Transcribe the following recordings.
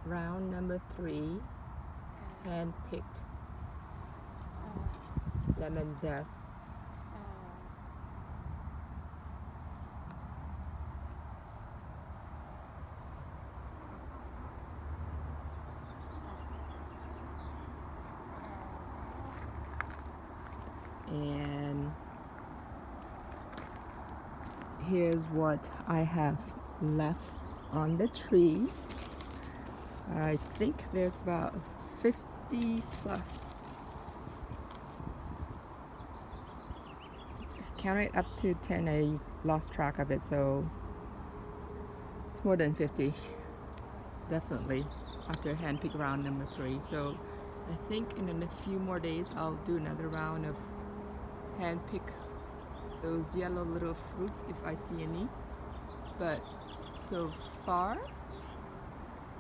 round number 3, hand-picked lemon zest. And here's what I have left on the tree. I think there's about 50 plus. Counted up to 10, I lost track of it, so it's more than 50, definitely, after hand-pick round number 3. So I think in a few more days I'll do another round of hand-pick those yellow little fruits if I see any. But so far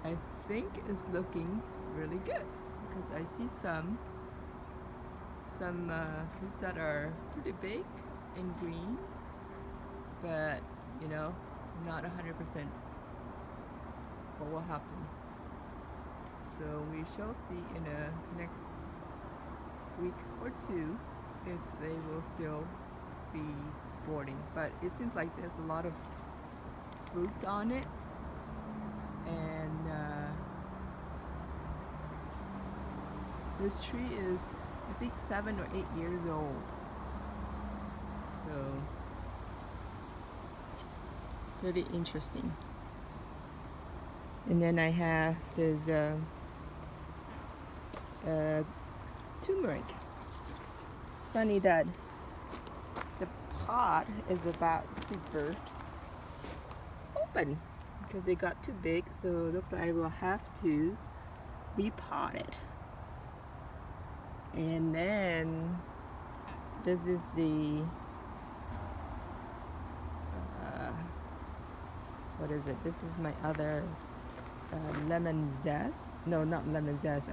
I think it's looking really good because I see some fruits that are pretty big and green, but you know, not 100% what will happen. So we shall see in the next week or 2 if they will still be boarding. But it seems like there's a lot of fruits on it, and this tree is, I think, 7 or 8 years old. So really interesting. And then I have this turmeric. It's funny that the pot is about to burst open because it got too big, so it looks like I will have to repot it. And then this is the what is it? This is my other lemon zest. No, not lemon zest.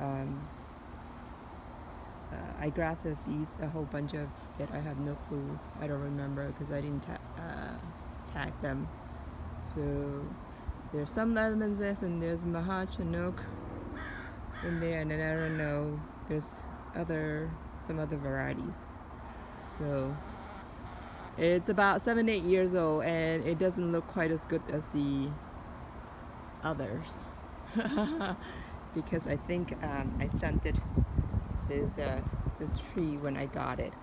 I grafted these, a whole bunch of it. I have no clue. I don't remember because I didn't tag them. So there's some lemon zest and there's Mahachinook in there, and then I don't know. There's some other varieties. So it's about 7-8 years old, and it doesn't look quite as good as the others because I think I stunted this tree when I got it.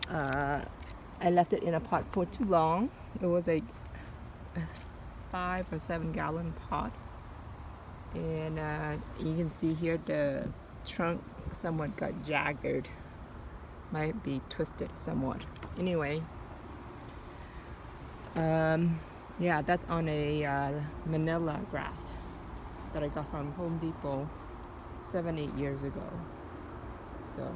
I left it in a pot for too long. It was a 5 or 7 gallon pot, and you can see here the trunk somewhat got jagged, might be twisted somewhat. Anyway, yeah, that's on a manila graft that I got from Home Depot 7-8 years ago. So